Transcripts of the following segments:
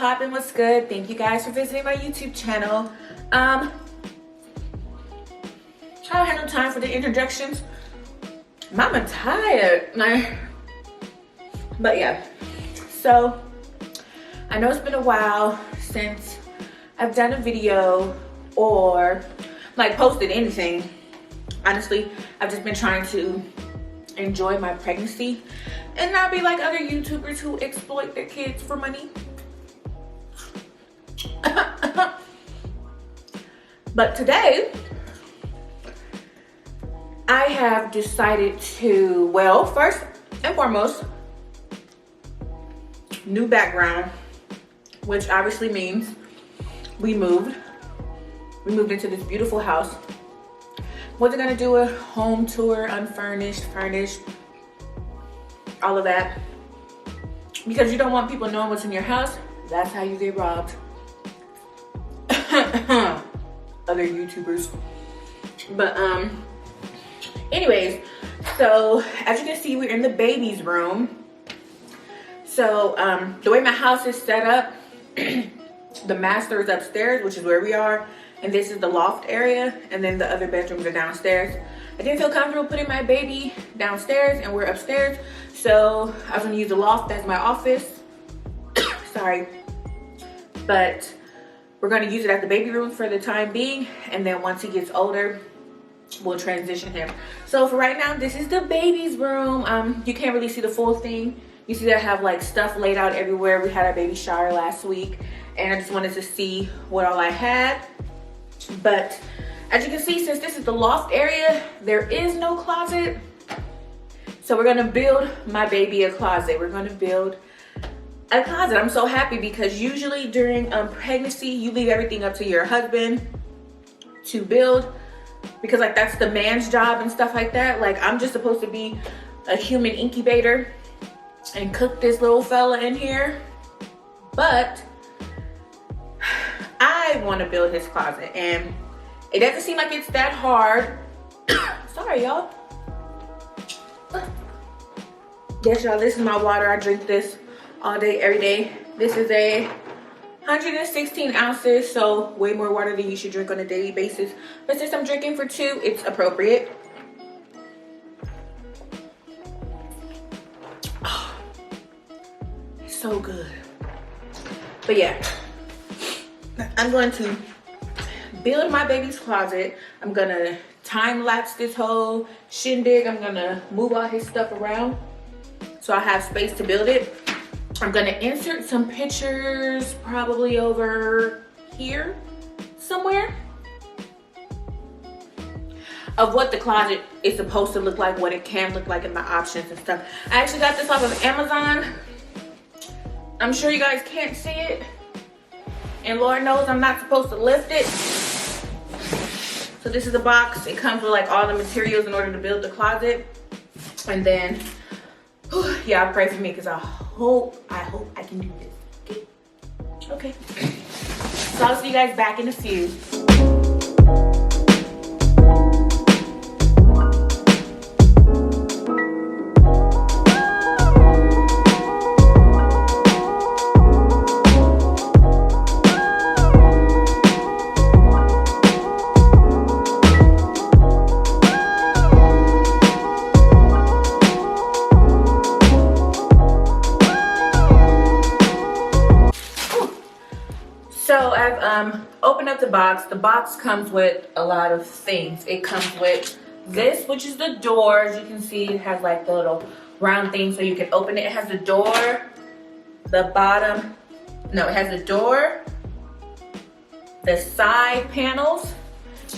poppin'? What's good? Thank you guys for visiting my YouTube channel. I don't have no time for the introductions. Mama tired. But yeah, so I know it's been a while since I've done a video or like posted anything. Honestly, I've just been trying to enjoy my pregnancy and not be like other YouTubers who exploit their kids for money. But today, I have decided to, well, first and foremost, new background, which obviously means we moved into this beautiful house. Wasn't gonna do a home tour, unfurnished, furnished, all of that, because you don't want people knowing what's in your house. That's how you get robbed. Other YouTubers. But anyways, so as you can see, we're in the baby's room. So the way my house is set up, the master is upstairs, which is where we are, and this is the loft area, and then the other bedrooms are downstairs. I didn't feel comfortable putting my baby downstairs, and we're upstairs, so I was gonna use the loft as my office. Sorry, but we're gonna use it as the baby room for the time being, and then once he gets older, we'll transition him. So for right now, this is the baby's room. You can't really see the full thing. You see that I have like stuff laid out everywhere. We had our baby shower last week, and I just wanted to see what all I had. But as you can see, since this is the loft area, there is no closet. So we're gonna build my baby a closet. We're gonna build a closet. I'm so happy because usually during pregnancy, you leave everything up to your husband to build, because like that's the man's job and stuff like that. Like I'm just supposed to be a human incubator and cook this little fella in here. But I want to build his closet, and it doesn't seem like it's that hard. Sorry, y'all. Yes, y'all, this is my water. I drink this all day, every day. This is a 116 ounces, so way more water than you should drink on a daily basis. But since I'm drinking for 2, it's appropriate. Oh, it's so good. But yeah, I'm going to build my baby's closet. I'm gonna time lapse this whole shindig. I'm gonna move all his stuff around so I have space to build it. I'm gonna insert some pictures probably over here somewhere of what the closet is supposed to look like, what it can look like, and my options and stuff. I actually got this off of Amazon. I'm sure you guys can't see it, and Lord knows I'm not supposed to lift it. So this is the box. It comes with like all the materials in order to build the closet. And then, yeah, pray for me because I hope I can do this. Okay. So I'll see you guys back in a few. So I've opened up the box. The box comes with a lot of things. It comes with this, which is the door. As you can see, it has like the little round thing so you can open it. It has the door, the bottom. No, it has the door, the side panels,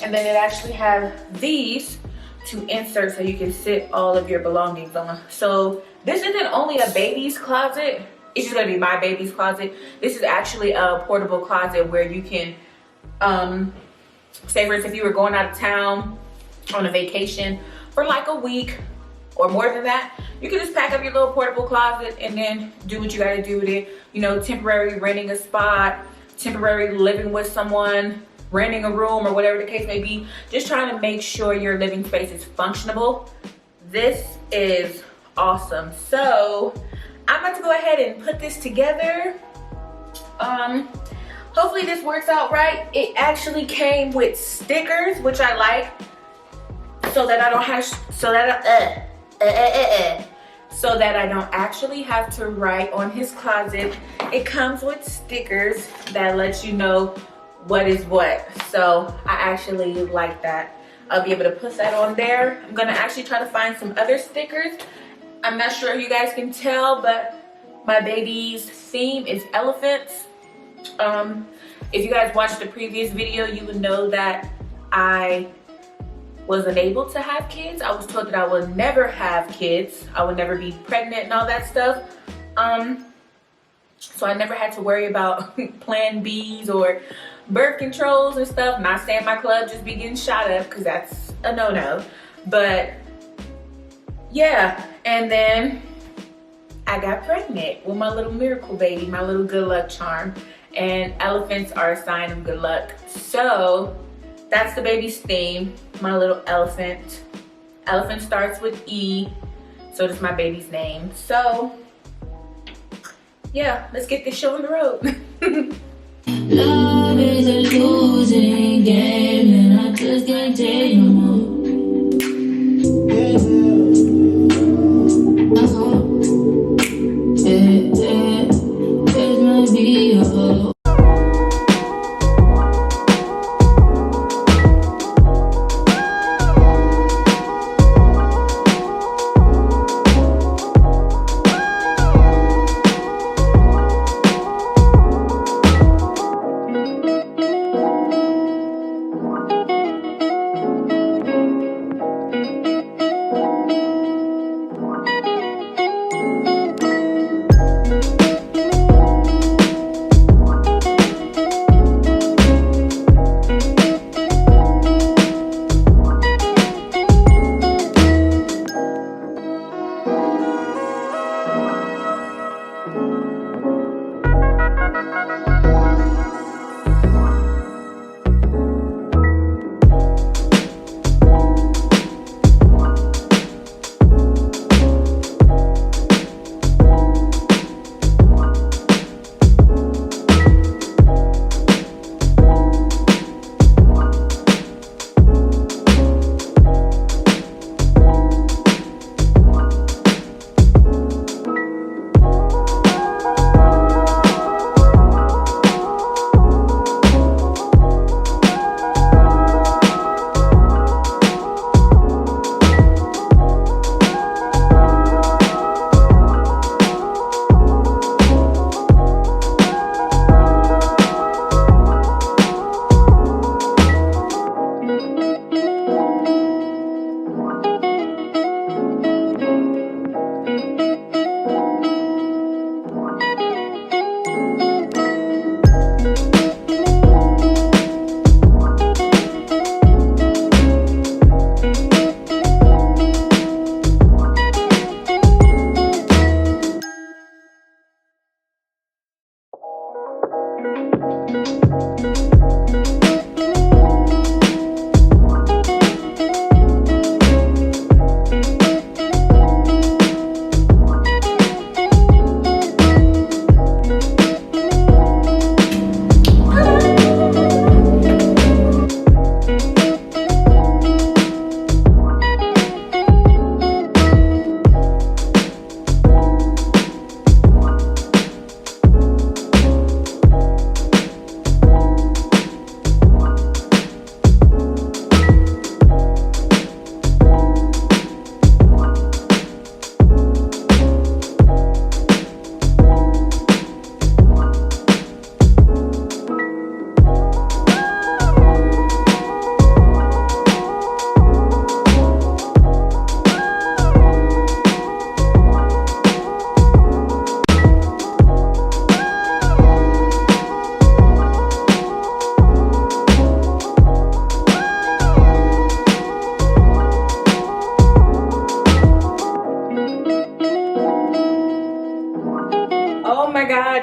and then it actually has these to insert so you can sit all of your belongings on. So this isn't only a baby's closet. It's just gonna be my baby's closet. This is actually a portable closet where you can, say for instance, if you were going out of town on a vacation for like a week or more than that, you can just pack up your little portable closet and then do what you gotta do with it. You know, temporary renting a spot, temporary living with someone, renting a room, or whatever the case may be. Just trying to make sure your living space is functionable. This is awesome. So I'm about to go ahead and put this together. Hopefully this works out right. It actually came with stickers, which I like, so that I don't have so that I don't actually have to write on his closet. It comes with stickers that lets you know what is what. So I actually like that. I'll be able to put that on there. I'm gonna actually try to find some other stickers. I'm not sure if you guys can tell, but my baby's theme is elephants. If you guys watched the previous video, you would know that I was unable to have kids. I was told that I would never have kids. I would never be pregnant and all that stuff. So I never had to worry about plan Bs or birth controls and stuff. Not saying my club just be getting shot up, because that's a no-no. But yeah, and then I got pregnant with my little miracle baby, my little good luck charm. And elephants are a sign of good luck. So that's the baby's theme, my little elephant. Elephant starts with E, so does my baby's name. So yeah, let's get this show on the road. Love is a losing game, and I just can't take no more. It might be a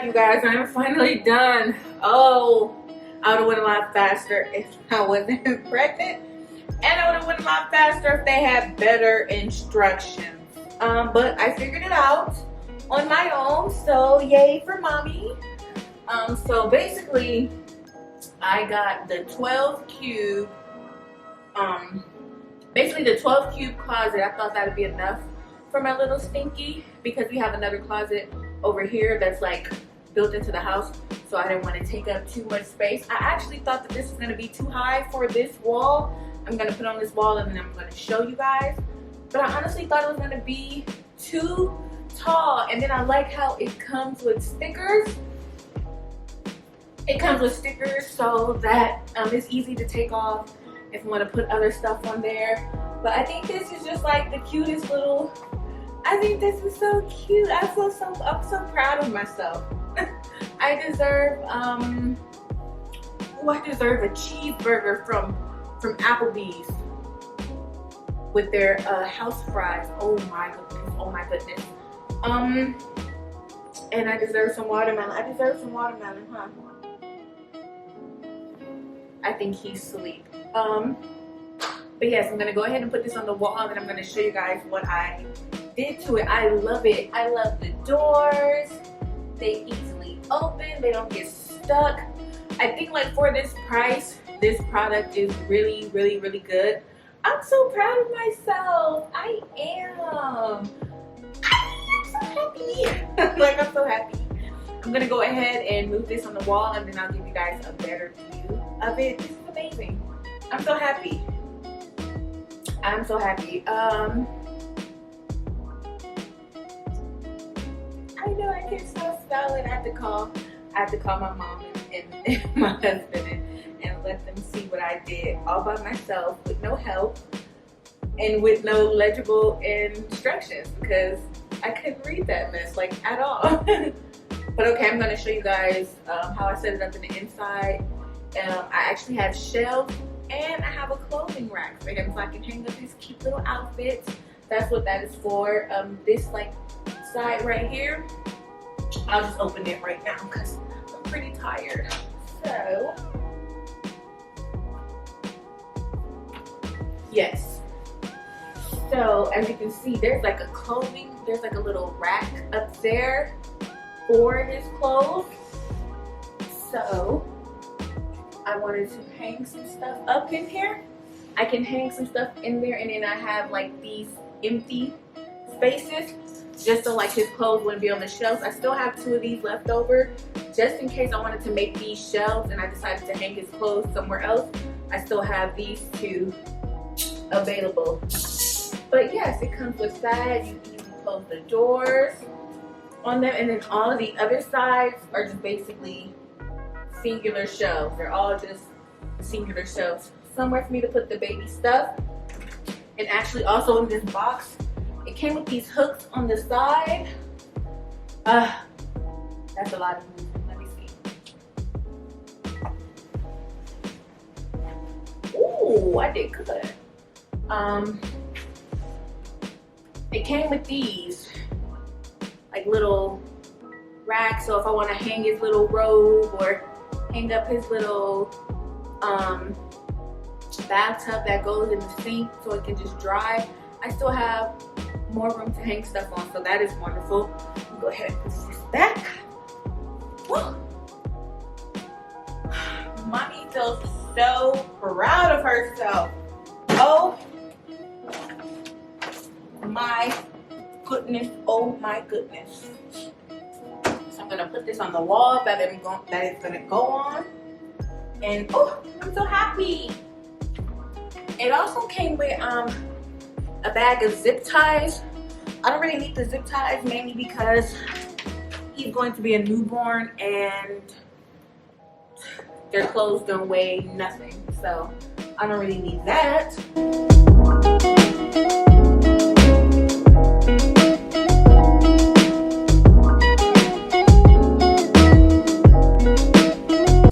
You guys, I'm finally done. Oh, I would have went a lot faster if I wasn't pregnant, and I would have went a lot faster if they had better instructions. But I figured it out on my own, so yay for mommy. So basically, I got the 12 cube, basically the 12 cube closet. I thought that would be enough for my little stinky, because we have another closet over here that's like built into the house, so I didn't want to take up too much space. I actually thought that this was going to be too high for this wall. I'm going to put on this wall and then I'm going to show you guys, but I honestly thought it was going to be too tall. And then I like how it comes with stickers. It comes with stickers so that it's easy to take off if you want to put other stuff on there. But I think this is just like the cutest little, I think this is so cute. I'm so proud of myself. I deserve I deserve a cheeseburger from Applebee's with their house fries. Oh my goodness. And I deserve some watermelon. I deserve some watermelon, huh? I think he's asleep. But yes, I'm gonna go ahead and put this on the wall, and I'm gonna show you guys what I did to it. I love it. I love the doors. They easily open. They don't get stuck. I think like for this price, this product is really, really, really good. I'm so proud of myself. I am. I'm so happy. Like, I'm so happy. I'm gonna go ahead and move this on the wall, and then I'll give you guys a better view of it. This is amazing. I'm so happy. I'm so happy. I know I can't stop smiling. I have to call my mom and my husband and let them see what I did all by myself with no help and with no legible instructions, because I couldn't read that mess like at all. But okay, I'm gonna show you guys how I set it up in the inside. I actually have shelves and I have a clothing rack for him, so I can hang up his cute little outfits. That's what that is for. This like side right here, I'll just open it right now because I'm pretty tired. So yes, so as you can see, there's like a clothing, there's like a little rack up there for his clothes. So I wanted to hang some stuff up in here. I can hang some stuff in there, and then I have like these empty spaces just so like his clothes wouldn't be on the shelves. I still have 2 of these left over just in case I wanted to make these shelves and I decided to hang his clothes somewhere else. I still have these 2 available. But yes, it comes with that. You can close the doors on them, and then all of the other sides are just basically singular shelves. They're all just singular shelves. Somewhere for me to put the baby stuff. And actually also in this box, it came with these hooks on the side. That's a lot of movement. Let me see. Ooh, I did good. It came with these like little racks, so if I want to hang his little robe or hang up his little bathtub that goes in the sink so it can just dry, I still have more room to hang stuff on, so that is wonderful. Go ahead and put this back. Woo. Mommy feels so proud of herself. Oh my goodness, oh my goodness. So I'm gonna put this on the wall that it's gonna go on. And oh, I'm so happy. It also came with a bag of zip ties. I don't really need the zip ties, mainly because he's going to be a newborn and their clothes don't weigh nothing. So I don't really need that.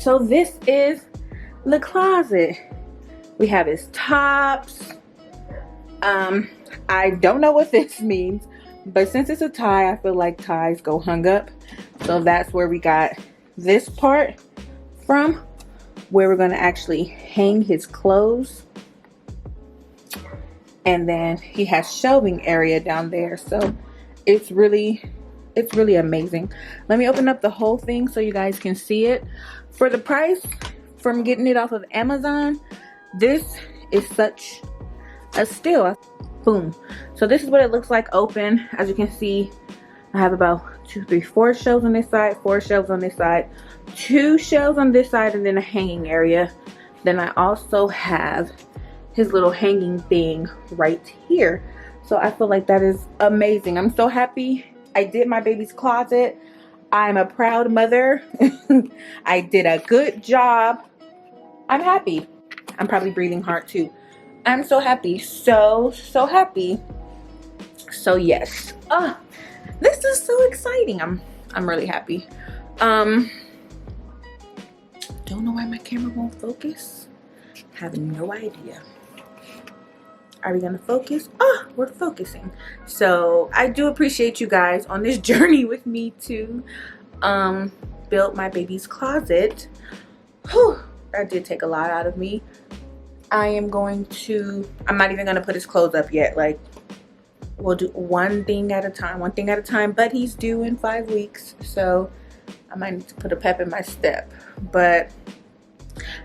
So this is the closet. We have his tops. I don't know what this means, but since it's a tie, I feel like ties go hung up. So that's where we got this part from, where we're going to actually hang his clothes. And then he has shelving area down there. So it's really It's really amazing. Let me open up the whole thing so you guys can see it. For the price from getting it off of Amazon, this is such a steal. Boom. So this is what it looks like open. As you can see, I have about 2, 3, 4 shelves on this side, 4 shelves on this side, 2 shelves on this side, and then a hanging area. Then I also have his little hanging thing right here. So I feel like that is amazing. I'm so happy I did my baby's closet. I'm a proud mother. I did a good job. I'm happy. I'm probably breathing hard too. I'm so happy. So happy. So yes. This is so exciting. I'm really happy. Don't know why my camera won't focus. Have no idea. Are we gonna focus? We're focusing. So I do appreciate you guys on this journey with me to build my baby's closet. Whew, that did take a lot out of me. I'm not even gonna put his clothes up yet. Like, we'll do one thing at a time, but he's due in 5 weeks, so I might need to put a pep in my step. But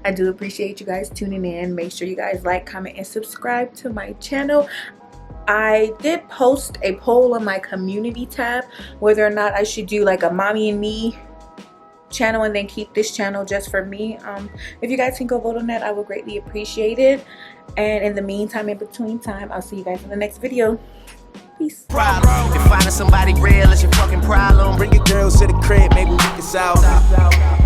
I do appreciate you guys tuning in. Make sure you guys like, comment, and subscribe to my channel. I did post a poll on my community tab whether or not I should do like a mommy and me channel and then keep this channel just for me. If you guys can go vote on that, I would greatly appreciate it. And in the meantime, in between time, I'll see you guys in the next video. Peace. If finding somebody real is your fucking problem, bring your girls to the crib, maybe we can solve it.